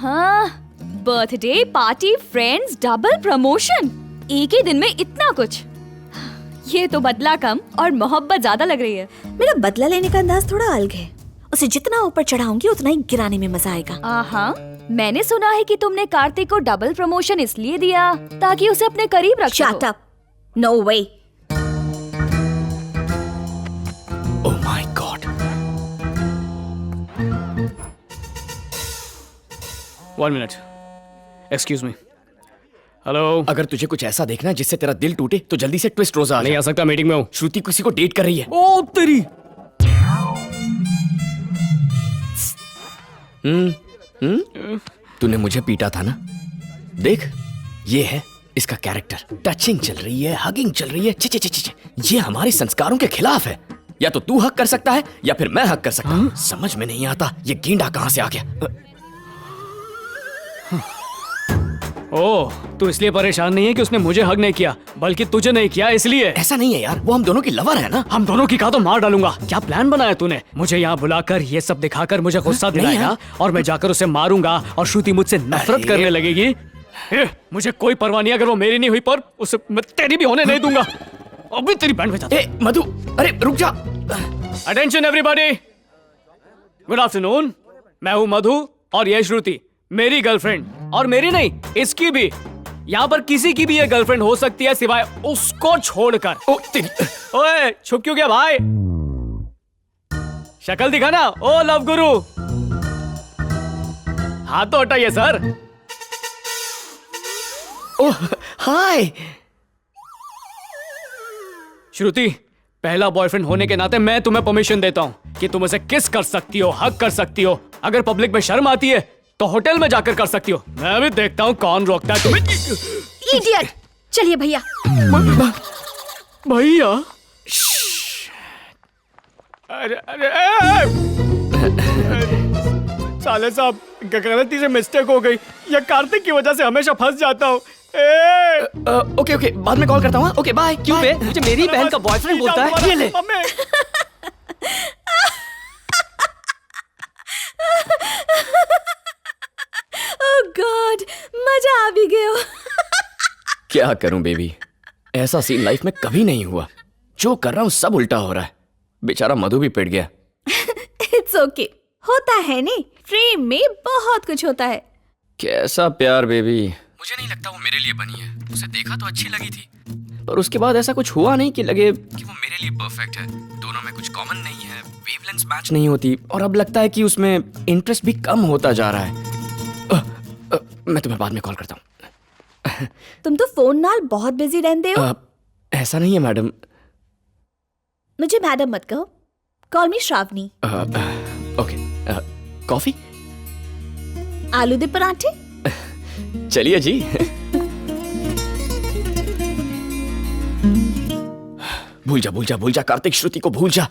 हाँ, birthday party friends double promotion, एक ही दिन में इतना कुछ। ये तो बदला कम और मोहब्बत ज्यादा लग रही है। मेरा बदला लेने का अंदाज थोड़ा अलग है। उसे जितना ऊपर चढ़ाऊंगी उतना ही गिराने में मजा आएगा। हाँ, मैंने सुना है कि तुमने कार्तिक को डबल प्रमोशन इसलिए दिया ताकि उसे अपने करीब रख सको। Shut up. No way. Oh my God. 1 minute. Excuse me. Hello. अगर तुझे कुछ ऐसा देखना है जिससे तेरा दिल टूटे तो जल्दी से ट्विस्ट रोजा आ नहीं आ सकता, मीटिंग में हूँ। श्रुति किसी को डेट कर रही है। ओ तेरी। तूने मुझे पीटा था ना, देख ये है इसका कैरेक्टर। टचिंग चल रही है, हगिंग चल रही है, ची ची ची ची। ये हमारे संस्कारों के खिलाफ है। या तो तू हक कर सकता है या फिर मैं हक कर सकता हूँ। समझ में नहीं आता ये गेंडा कहाँ से आ गया। ओह, तू इसलिए परेशान नहीं है कि उसने मुझे हग नहीं किया, बल्कि तुझे नहीं किया इसलिए। ऐसा नहीं है यार, वो हम दोनों की लवर है ना। हम दोनों की कहा तो मार डालूंगा। क्या प्लान बनाया तूने? मुझे यहाँ बुलाकर ये सब दिखाकर मुझे गुस्सा दिलाएगा और मैं जाकर उसे मारूंगा और श्रुति मुझसे नफरत करने लगेगी। मुझे कोई परवाह नहीं, अगर वो मेरी नहीं हुई पर उसे मैं तेरी भी होने नहीं दूंगा। अभी तेरी बैंड बजा। मधु, अरे रुक जा। Attention everybody, good afternoon. मैं हूँ मधु और ये श्रुति, मेरी गर्लफ्रेंड। और मेरी नहीं, इसकी भी। यहाँ पर किसी की भी ये गर्लफ्रेंड हो सकती है सिवाय उसको छोड़कर। ओए, छुप क्यों गया भाई? शक्ल दिखा ना। ओ लव गुरु, हाथ तो हटाइए सर। ओह हाय श्रुति, पहला बॉयफ्रेंड होने के नाते मैं तुम्हें परमिशन देता हूँ कि तुम उसे किस कर सकती हो, हक कर सकती हो। अगर पब्लिक में शर्म आती है तो होटल में जाकर कर सकती हो। मैं भी देखता हूँ कौन रोकता है तुम्हें। Idiot. चलिए भैया। भैया, अरे अरे साले साहब, गलती से मिस्टेक हो गई। या कार्तिक की वजह से हमेशा फंस जाता हूँ। ओके ओके, बाद में कॉल करता हूँ। Okay bye. क्यों बे? मुझे मेरी बहन का बॉयफ्रेंड बोलता है। ये ले। Oh God, मजा आ भी गया। क्या करूं बेबी, ऐसा सीन लाइफ में कभी नहीं हुआ। जो कर रहा हूँ सब उल्टा हो रहा है। बेचारा मधु भी पिट गया। It's okay. होता है नहीं, प्रेम में बहुत कुछ होता है। कैसा प्यार बेबी। मुझे नहीं लगता वो मेरे लिए बनी है। उसे देखा तो अच्छी लगी थी, पर उसके बाद ऐसा कुछ हुआ नहीं कि लगे कि वो मेरे लिए परफेक्ट है। दोनों में कुछ कॉमन नहीं है, वेवलेंथ्स मैच नहीं होती, और अब लगता है कि उसमें इंटरेस्ट भी कम होता जा रहा है। मैं तुम्हें बाद में कॉल करता हूँ। तुम तो फोन नाल बहुत बिजी रहते हो। ऐसा नहीं है मैडम। मुझे मैडम मत कहो, कॉल मी श्रावणी। Okay, coffee? आलू दे पराठे? चलिए जी। भूल जा कार्तिक, श्रुति को भूल जा।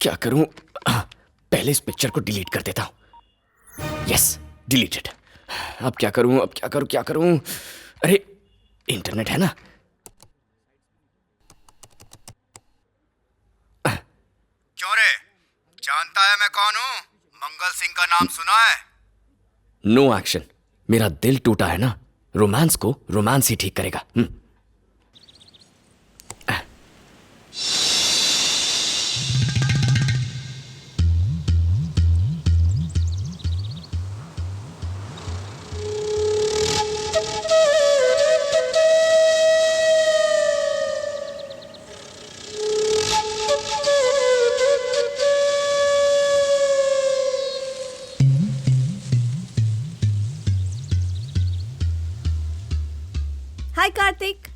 क्या करूं? पहले इस पिक्चर को डिलीट कर देता हूं। Yes, deleted. अब क्या करूं? अरे इंटरनेट है ना। क्यों रे, जानता है मैं कौन हूं? मंगल सिंह का नाम सुना है? No action. मेरा दिल टूटा है ना, रोमांस को रोमांस ही ठीक करेगा। Hi Kartik.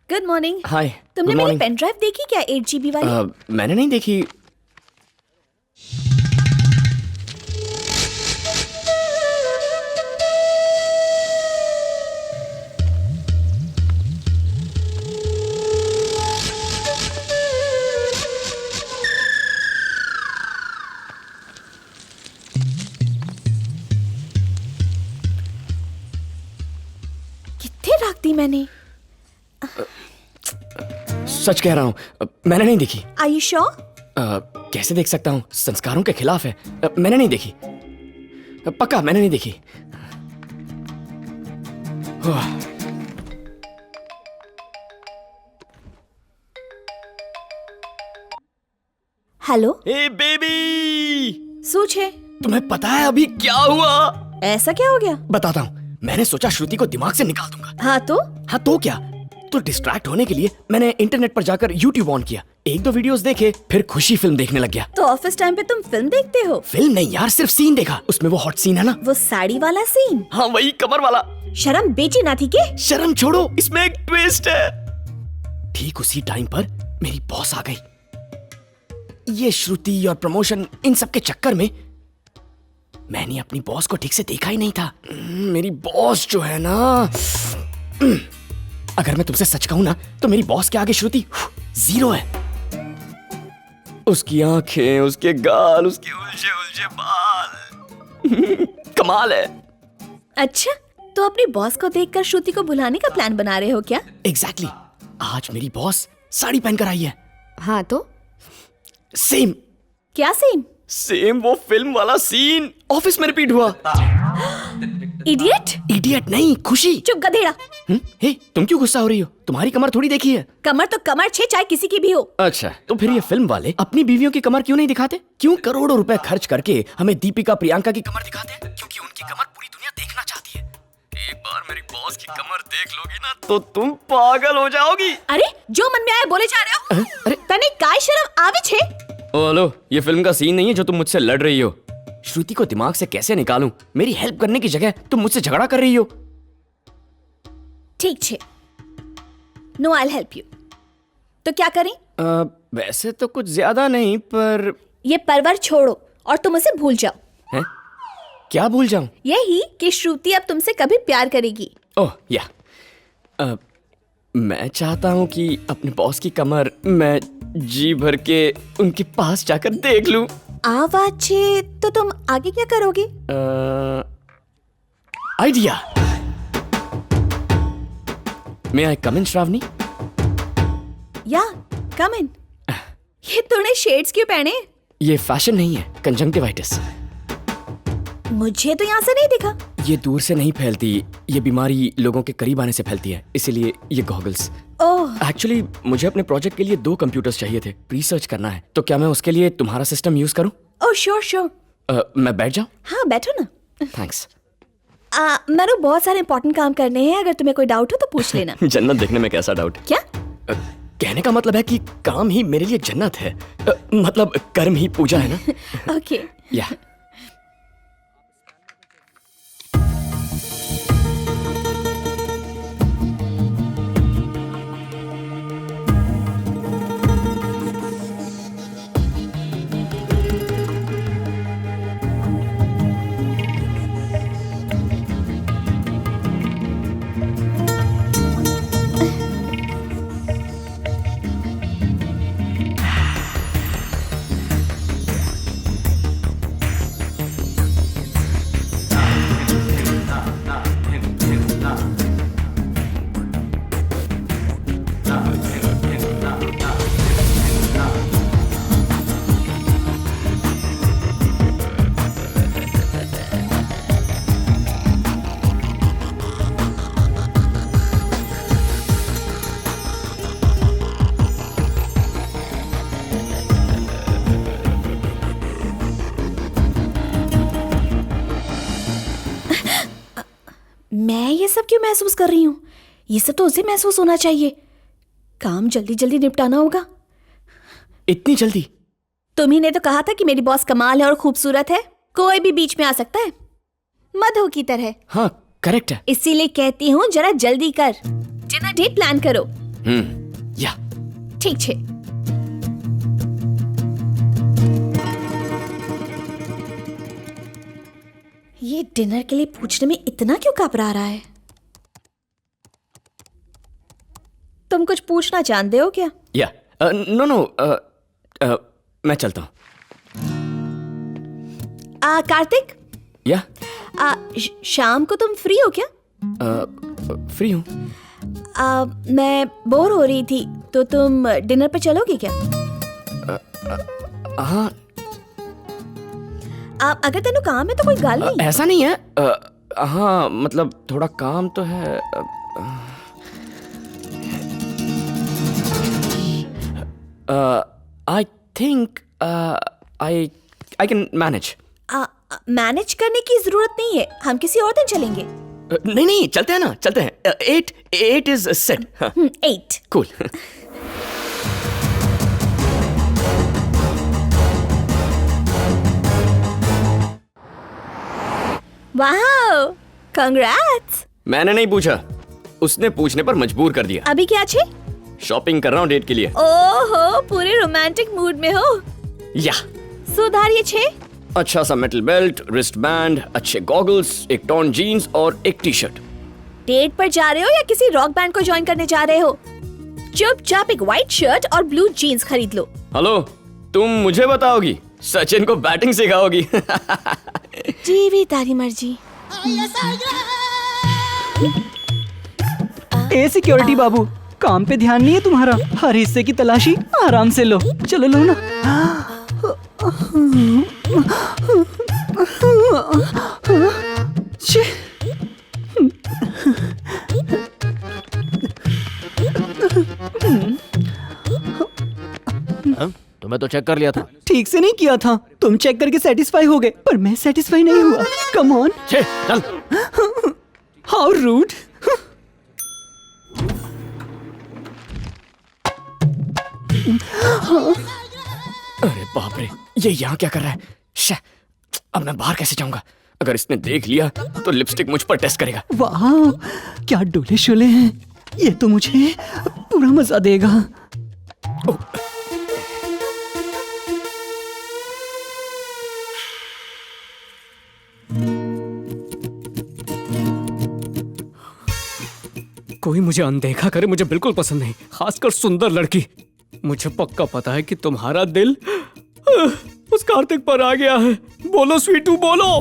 Good morning. Hi. तुमने मेरी पेन ड्राइव देखी क्या, 8 GB वाली? मैंने नहीं देखी। कितने रख दी मैंने। सच कह रहा हूं, मैंने नहीं देखी। Are you sure? कैसे देख सकता हूँ, संस्कारों के खिलाफ है। मैंने नहीं देखी। पक्का मैंने नहीं देखी। हेलो, हे बेबी, શું છે? तुम्हें पता है अभी क्या हुआ? ऐसा क्या हो गया? बताता हूँ। मैंने सोचा श्रुति को दिमाग से निकाल दूंगा। हाँ तो हाँ तो क्या, तो डिस्ट्रैक्ट होने के लिए मैंने इंटरनेट पर जाकर यूट्यूब ऑन किया, एक दो वीडियोस देखे, फिर खुशी फिल्म देखने लग गया। तो ऑफिस टाइम पे तुम फिल्म देखते हो? फिल्म नहीं यार, सिर्फ सीन देखा। उसमें वो हॉट सीन है ना, वो साड़ी वाला सीन? हाँ वही कमर वाला। शर्म बेची ना थी के? शर्म छोड़ो, इसमें एक ट्विस्ट है। ठीक उसी टाइम पर मेरी बॉस आ गई। ये श्रुति और प्रमोशन, इन सब के चक्कर में मैंने अपनी बॉस को ठीक से देखा ही नहीं था। मेरी बॉस जो है ना, अगर मैं तुमसे सच कहूं ना, तो मेरी बॉस के आगे श्रुति जीरो है। उसकी आंखें, उसके गाल, उसके उलझे उलझे बाल कमाल है। अच्छा, तो अपनी बॉस को देखकर श्रुति को भुलाने का प्लान बना रहे हो क्या? एग्जैक्टली। आज मेरी बॉस साड़ी पहनकर आई है। हाँ तो सेम क्या सीन? सेम वो फिल्म वाला सीन ऑफिस में रिपीट हुआ। इडियट! इडियट नहीं, खुशी। चुप गधेड़ा। हे, तुम क्यों गुस्सा हो रही हो? तुम्हारी कमर थोड़ी देखी है। कमर तो कमर छे, चाहे किसी की भी हो। अच्छा, तो फिर ये फिल्म वाले अपनी बीवियों की कमर क्यों नहीं दिखाते? क्यों करोड़ों रुपए खर्च करके हमें दीपिका प्रियंका की कमर दिखाते हैं? क्योंकि उनकी कमर पूरी दुनिया देखना चाहती है। एक बार मेरी बॉस की कमर देख लोगी ना, तो तुम पागल हो जाओगी। अरे जो मन में आए बोले जा रहे हो। अरे तने काय शर्म आवे छे? ओ हेलो, ये फिल्म का सीन नहीं है जो तुम मुझसे लड़ रही हो। श्रुति को दिमाग से कैसे निकालूं? मेरी हेल्प करने की जगह तुम मुझसे झगड़ा कर रही हो। ठीक छे, नो आई हेल्प यू। तो क्या करें? वैसे तो कुछ ज्यादा नहीं, पर ये परवर छोड़ो और तुम उसे भूल जाओ। हैं? क्या भूल जाऊं? यही कि श्रुति अब तुमसे कभी प्यार करेगी। ओह या, मैं चाहता हूं कि अपने बॉस की कमर मैं जी भर के उनके पास जाकर देख लूं। आवाज छे तो तुम आगे क्या करोगे? आइडिया। मे आई कम इन श्रावणी? या कम इन। ये तूने शेड्स क्यों पहने? ये फैशन नहीं है, कंजंक्टिवाइटिस। मुझे तो यहाँ से नहीं दिखा। ये दूर से नहीं फैलती, ये बीमारी लोगों के करीब आने से फैलती है, इसीलिए ये गॉगल्स। ओह, एक्चुअली मुझे अपने प्रोजेक्ट के लिए 2 कंप्यूटर्स चाहिए थे, रिसर्च करना है। तो क्या मैं उसके लिए तुम्हारा सिस्टम यूज करूं? Oh sure sure. मैं बैठ जाऊं? हाँ बैठो ना। थैंक्स। मेरे बहुत सारे इंपॉर्टेंट काम करने हैं, अगर तुम्हें कोई डाउट हो तो पूछ लेना। जन्नत देखने में कैसा डाउट? क्या? कहने का मतलब है कि काम ही मेरे लिए जन्नत है। मतलब कर्म ही पूजा है ना। ओके। या मैं ये सब क्यों महसूस कर रही हूँ? ये सब तो उसे महसूस होना चाहिए। काम जल्दी जल्दी निपटाना होगा। इतनी जल्दी? तुम्ही ने तो कहा था कि मेरी बॉस कमाल है और खूबसूरत है, कोई भी बीच में आ सकता है, मधु की तरह। हाँ करेक्ट है। इसीलिए कहती हूँ जरा जल्दी कर, डिनर डेट प्लान करो। या ठीक छे। ये डिनर के लिए पूछने में इतना क्यों घबरा रहा है? तुम कुछ पूछना जानते हो क्या? या नो नो, मैं चलता हूँ। कार्तिक, या शाम को तुम फ्री हो क्या? फ्री हूँ। मैं बोर हो रही थी, तो तुम डिनर पे चलोगे क्या? हाँ अगर तेनू काम है तो कोई गल नहीं। ऐसा नहीं है। हाँ मतलब थोड़ा काम तो है। I think I can manage. Manage करने की जरूरत नहीं है, हम किसी और दिन चलेंगे। नहीं चलते हैं ना, चलते हैं। 8 is set. 8 cool. Wow, congrats. मैंने नहीं पूछा, उसने पूछने पर मजबूर कर दिया। अभी क्या छे? शॉपिंग कर रहा हूँ डेट के लिए। ओहो, पूरे रोमांटिक मूड में हो। या सुधारिए छे। अच्छा सा मेटल बेल्ट, रिस्ट बैंड, अच्छे गॉगल्स, एक टॉर्न जीन्स और एक टी शर्ट। डेट पर जा रहे हो या किसी रॉक बैंड को ज्वाइन करने जा रहे हो? चुपचाप एक व्हाइट शर्ट और ब्लू जीन्स खरीद लो। हेलो, तुम मुझे बताओगी, सचिन को बैटिंग सिखाओगी? जी भी तारी मर्जी। ए सिक्योरिटी बाबू, काम पे ध्यान नहीं है तुम्हारा? हर हिस्से की तलाशी आराम से लो। चलो लो ना। छी। तुम्हें तो चेक कर लिया था। ठीक से नहीं किया था। तुम चेक करके सेटिस्फाई हो गए, पर मैं सेटिस्फाई नहीं हुआ। Come on. चल। How rude. अरे बाप रे, ये यहाँ क्या कर रहा है? शे, अब मैं बाहर कैसे जाऊंगा? अगर इसने देख लिया तो लिपस्टिक मुझ पर टेस्ट करेगा। वाह, क्या डोले शोले हैं। ये तो मुझे पूरा मजा देगा। कोई मुझे अनदेखा करे मुझे बिल्कुल पसंद नहीं, खासकर सुंदर लड़की। मुझे पक्का पता है कि तुम्हारा दिल उस कार्तिक पर आ गया है। बोलो स्वीटू, बोलो।